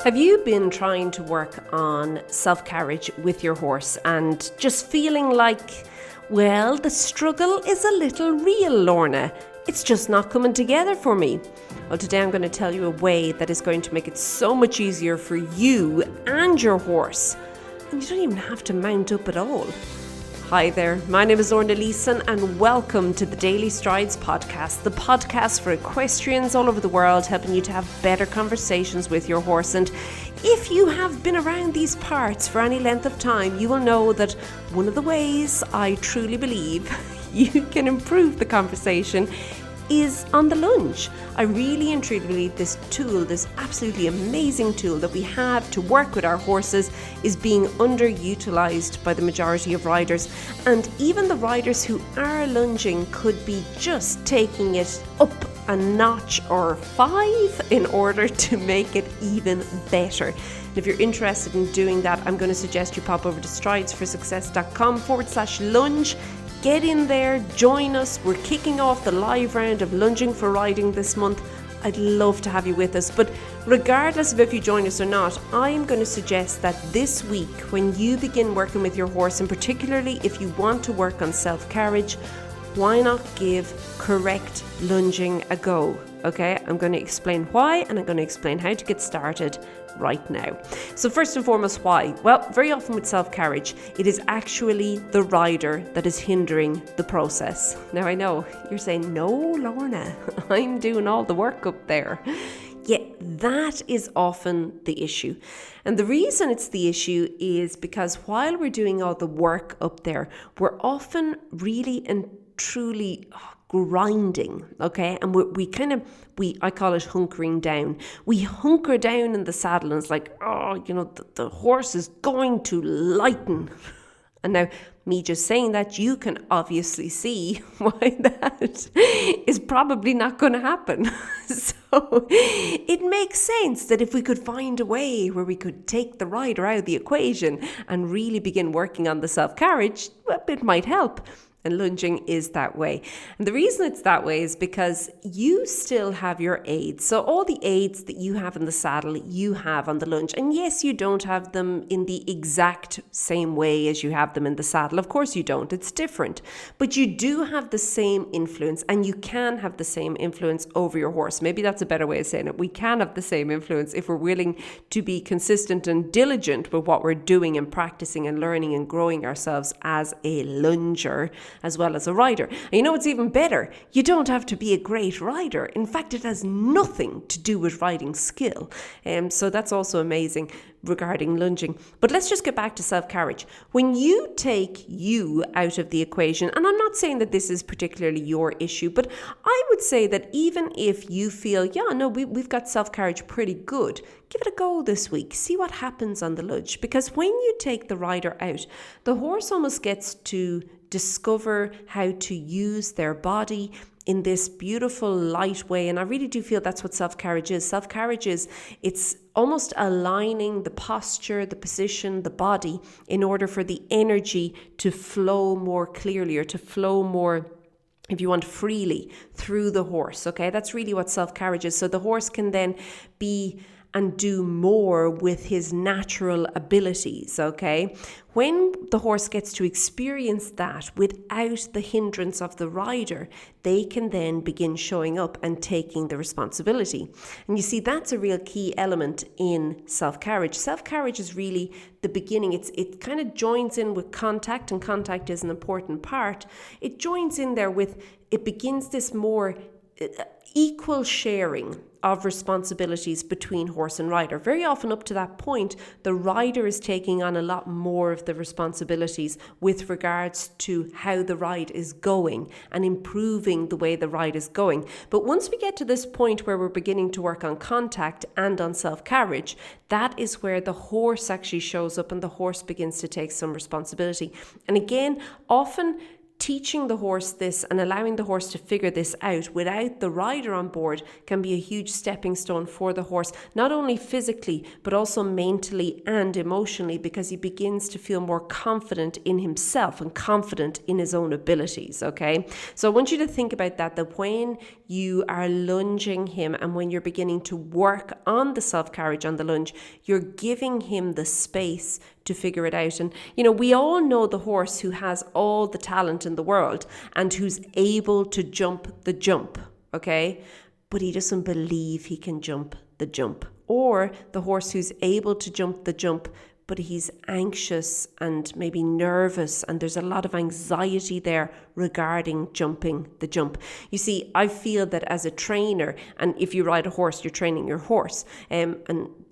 Have you been trying to work on self-carriage with your horse and just feeling like, well, the struggle is a little real, Lorna? It's just not coming together for me. Well, today I'm going to tell you a way that is going to make it so much easier for you and your horse. And you don't even have to mount up at all. Hi there, my name is Lorna Leeson and welcome to the Daily Strides podcast, the podcast for equestrians all over the world, helping you to have better conversations with your horse. And if you have been around these parts for any length of time, you will know that one of the ways I truly believe you can improve the conversation is on the lunge. I really and truly believe this tool, this absolutely amazing tool that we have to work with our horses, is being underutilized by the majority of riders. And even the riders who are lunging could be just taking it up a notch or 5 in order to make it even better. And if you're interested in doing that, I'm going to suggest you pop over to stridesforsuccess.com/lunge. Get in there, join us. We're kicking off the live round of Lunging for Riding this month. I'd love to have you with us, but regardless of if you join us or not, I'm going to suggest that this week, when you begin working with your horse, and particularly if you want to work on self-carriage, why not give correct lunging a go? Okay, I'm going to explain why, and I'm going to explain how to get started right now. So first and foremost, why? Well, very often with self-carriage, it is actually the rider that is hindering the process. Now I know you're saying, no, Lorna, I'm doing all the work up there. Yeah, that is often the issue. And the reason it's the issue is because while we're doing all the work up there, we're often really and truly grinding, okay? And I call it hunkering down. We hunker down in the saddle and it's like, the horse is going to lighten. And now, me just saying that, you can obviously see why that is probably not going to happen. So it makes sense that if we could find a way where we could take the rider out of the equation and really begin working on the self-carriage, well, it might help. And lunging is that way. And the reason it's that way is because you still have your aids. So all the aids that you have in the saddle, you have on the lunge. And yes, you don't have them in the exact same way as you have them in the saddle. Of course you don't. It's different. But you do have the same influence, and you can have the same influence over your horse. Maybe that's a better way of saying it. We can have the same influence if we're willing to be consistent and diligent with what we're doing and practicing and learning and growing ourselves as a lunger, as well as a rider. And you know what's even better? You don't have to be a great rider. In fact, it has nothing to do with riding skill. So that's also amazing regarding lunging. But let's just get back to self-carriage. When you take you out of the equation, and I'm not saying that this is particularly your issue, but I would say that even if you feel, we've got self-carriage pretty good, give it a go this week. See what happens on the lunge. Because when you take the rider out, the horse almost gets to discover how to use their body in this beautiful light way. And I really do feel that's what self-carriage is. Self-carriage is, it's almost aligning the posture, the position, the body in order for the energy to flow more clearly, or to flow more, if you want, freely through the horse. Okay, that's really what self-carriage is. So the horse can then be and do more with his natural abilities, okay? When the horse gets to experience that without the hindrance of the rider, they can then begin showing up and taking the responsibility. And you see, that's a real key element in self-carriage. Self-carriage is really the beginning. It kind of joins in with contact, and contact is an important part. It joins in there with, it begins this more equal sharing of responsibilities between horse and rider. Very often up to that point, the rider is taking on a lot more of the responsibilities with regards to how the ride is going and improving the way the ride is going. But once we get to this point where we're beginning to work on contact and on self-carriage, that is where the horse actually shows up and the horse begins to take some responsibility. And again, often teaching the horse this and allowing the horse to figure this out without the rider on board can be a huge stepping stone for the horse, not only physically, but also mentally and emotionally, because he begins to feel more confident in himself and confident in his own abilities, okay? So I want you to think about that when you are lunging him and when you're beginning to work on the self-carriage on the lunge, you're giving him the space to figure it out. And, we all know the horse who has all the talent in the world and who's able to jump the jump, okay? But he doesn't believe he can jump the jump. Or the horse who's able to jump the jump, but he's anxious and maybe nervous, and there's a lot of anxiety there regarding jumping the jump. You see, I feel that as a trainer, and if you ride a horse, you're training your horse, and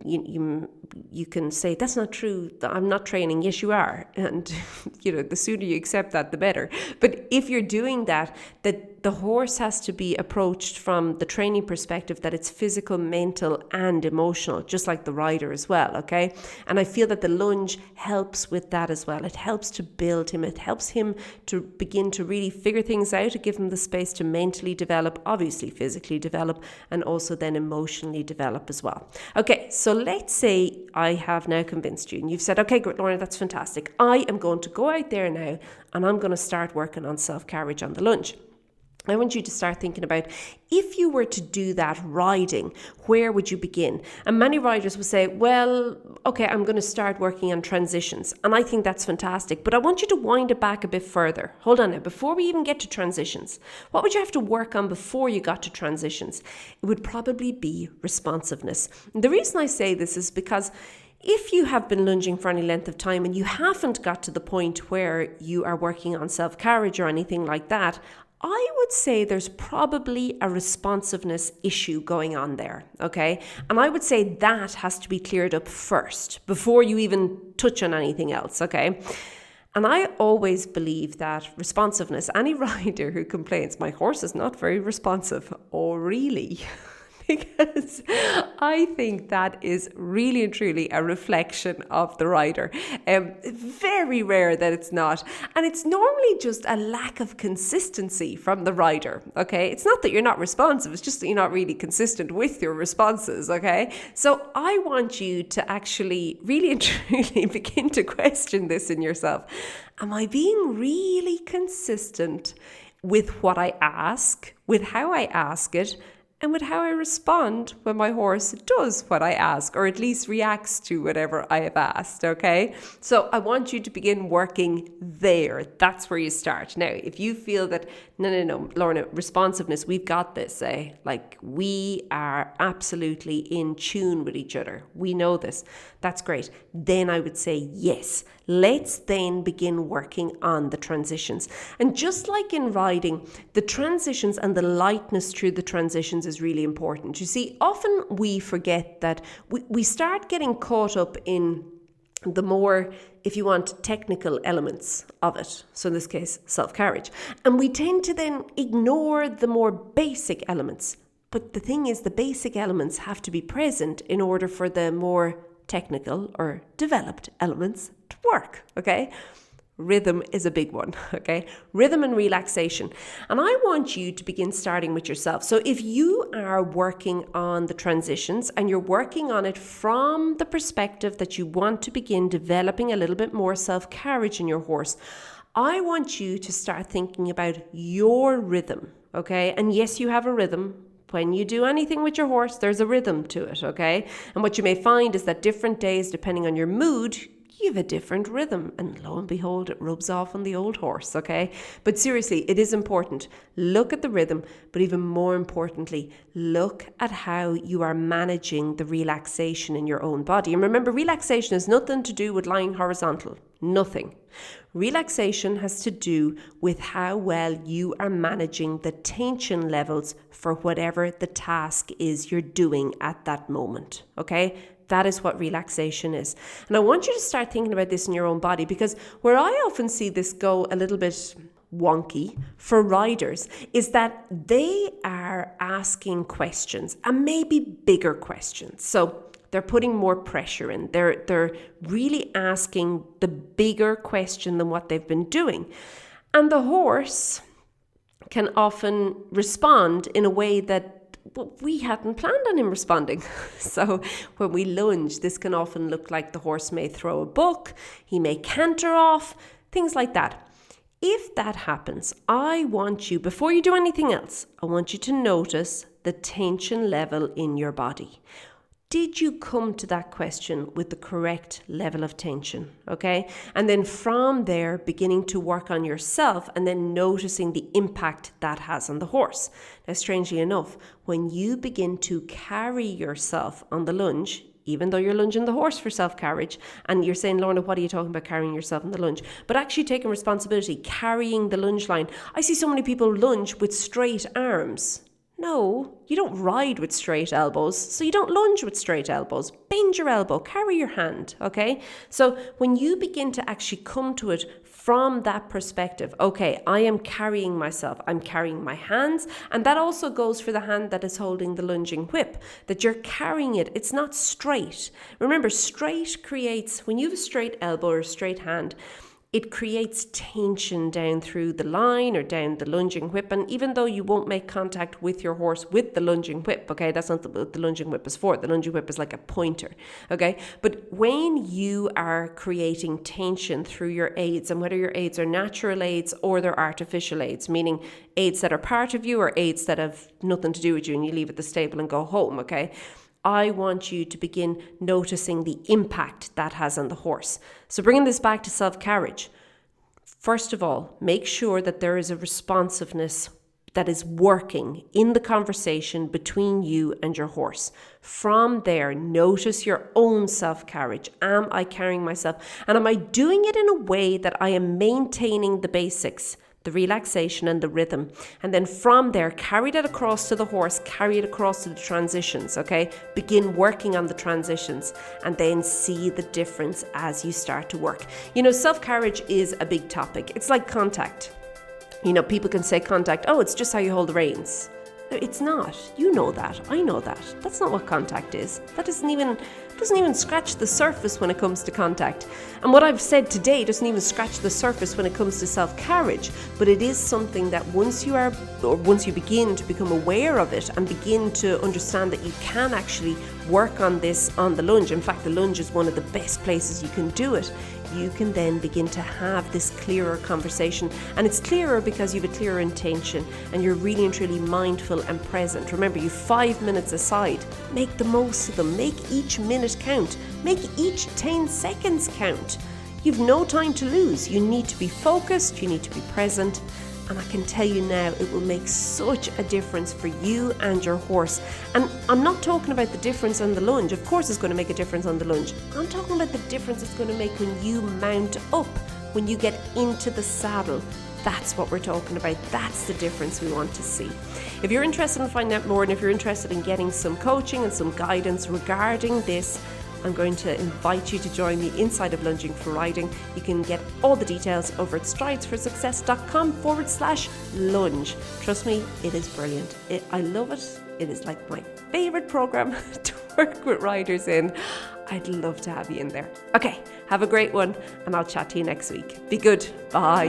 you can say, that's not true, I'm not training. Yes, you are. And, the sooner you accept that, the better. But if you're doing that the horse has to be approached from the training perspective that it's physical, mental, and emotional, just like the rider as well, okay? And I feel that the lunge helps with that as well. It helps to build him. It helps him to begin to really figure things out, to give him the space to mentally develop, obviously physically develop, and also then emotionally develop as well. Okay, so let's say I have now convinced you and you've said, okay, great, Lorna, that's fantastic. I am going to go out there now and I'm going to start working on self-carriage on the lunge. I want you to start thinking about, if you were to do that riding, where would you begin? And many riders will say, well, okay, I'm going to start working on transitions. And I think that's fantastic. But I want you to wind it back a bit further. Hold on now, before we even get to transitions, what would you have to work on before you got to transitions? It would probably be responsiveness. And the reason I say this is because if you have been lunging for any length of time and you haven't got to the point where you are working on self-carriage or anything like that, I would say there's probably a responsiveness issue going on there, okay? And I would say that has to be cleared up first before you even touch on anything else, okay? And I always believe that responsiveness, any rider who complains, my horse is not very responsive, oh really? Because I think that is really and truly a reflection of the rider. Very rare that it's not. And it's normally just a lack of consistency from the rider, okay? It's not that you're not responsive, it's just that you're not really consistent with your responses, okay? So I want you to actually really and truly begin to question this in yourself. Am I being really consistent with what I ask, with how I ask it, and with how I respond when my horse does what I ask, or at least reacts to whatever I have asked, okay? So I want you to begin working there. That's where you start. Now, if you feel that, no, Lorna, responsiveness, we've got this, like we are absolutely in tune with each other. We know this. That's great. Then I would say, yes, let's then begin working on the transitions. And just like in riding, the transitions and the lightness through the transitions is really important. You see, often we forget that we start getting caught up in the more, if you want, technical elements of it. So in this case, self-carriage. And we tend to then ignore the more basic elements. But the thing is, the basic elements have to be present in order for the more technical or developed elements to work, okay? Rhythm is a big one, okay? Rhythm and relaxation. And I want you to begin starting with yourself. So if you are working on the transitions and you're working on it from the perspective that you want to begin developing a little bit more self-carriage in your horse, I want you to start thinking about your rhythm, okay? And yes, you have a rhythm. When you do anything with your horse, there's a rhythm to it, okay? And what you may find is that different days, depending on your mood, you have a different rhythm, and lo and behold, it rubs off on the old horse, okay? But seriously, it is important. Look at the rhythm, but even more importantly, look at how you are managing the relaxation in your own body. And remember, relaxation has nothing to do with lying horizontal. Nothing. Relaxation has to do with how well you are managing the tension levels for whatever the task is you're doing at that moment, okay? That is what relaxation is. And I want you to start thinking about this in your own body, because where I often see this go a little bit wonky for riders is that they are asking questions, and maybe bigger questions. So they're putting more pressure in. They're really asking the bigger question than what they've been doing. And the horse can often respond in a way that we hadn't planned on him responding. So when we lunge, this can often look like the horse may throw a book, he may canter off, things like that. If that happens, I want you, before you do anything else, I want you to notice the tension level in your body. Did you come to that question with the correct level of tension? Okay. And then from there, beginning to work on yourself and then noticing the impact that has on the horse. Now, strangely enough, when you begin to carry yourself on the lunge, even though you're lunging the horse for self-carriage, and you're saying, Lorna, what are you talking about carrying yourself in the lunge? But actually taking responsibility, carrying the lunge line. I see so many people lunge with straight arms. No, you don't ride with straight elbows, so you don't lunge with straight elbows. Bend your elbow, carry your hand, okay? So when you begin to actually come to it from that perspective, okay, I am carrying myself, I'm carrying my hands, and that also goes for the hand that is holding the lunging whip, that you're carrying it, it's not straight. Remember, straight creates, when you have a straight elbow or a straight hand, it creates tension down through the line or down the lunging whip. And even though you won't make contact with your horse with the lunging whip, okay, that's not what the lunging whip is for. The lunging whip is like a pointer, okay? But when you are creating tension through your aids, and whether your aids are natural aids or they're artificial aids, meaning aids that are part of you or aids that have nothing to do with you and you leave at the stable and go home, okay? I want you to begin noticing the impact that has on the horse. So bringing this back to self-carriage, first of all, make sure that there is a responsiveness that is working in the conversation between you and your horse. From there, notice your own self-carriage. Am I carrying myself? And am I doing it in a way that I am maintaining the basics, the relaxation and the rhythm? And then from there, carry that across to the horse, carry it across to the transitions, okay? Begin working on the transitions and then see the difference as you start to work. You know, self-carriage is a big topic. It's like contact. You know, people can say contact, oh, it's just how you hold the reins. It's not. You know that. I know that. That's not what contact is. That doesn't even scratch the surface when it comes to contact. And what I've said today doesn't even scratch the surface when it comes to self-carriage. But it is something that once you begin to become aware of it and begin to understand that you can actually work on this on the lunge. In fact, the lunge is one of the best places you can do it. You can then begin to have this clearer conversation. And it's clearer because you have a clearer intention and you're really and truly mindful and present. Remember, you have 5 minutes aside. Make the most of them. Make each minute count. Make each 10 seconds count. You've no time to lose. You need to be focused. You need to be present. And I can tell you now, it will make such a difference for you and your horse. And I'm not talking about the difference on the lunge. Of course it's going to make a difference on the lunge. I'm talking about the difference it's going to make when you mount up, when you get into the saddle. That's what we're talking about. That's the difference we want to see. If you're interested in finding out more, and if you're interested in getting some coaching and some guidance regarding this, I'm going to invite you to join me inside of Lunging for Riding. You can get all the details over at stridesforsuccess.com/lunge. Trust me, it is brilliant. I love it. It is like my favourite program to work with riders in. I'd love to have you in there. Okay, have a great one, and I'll chat to you next week. Be good. Bye.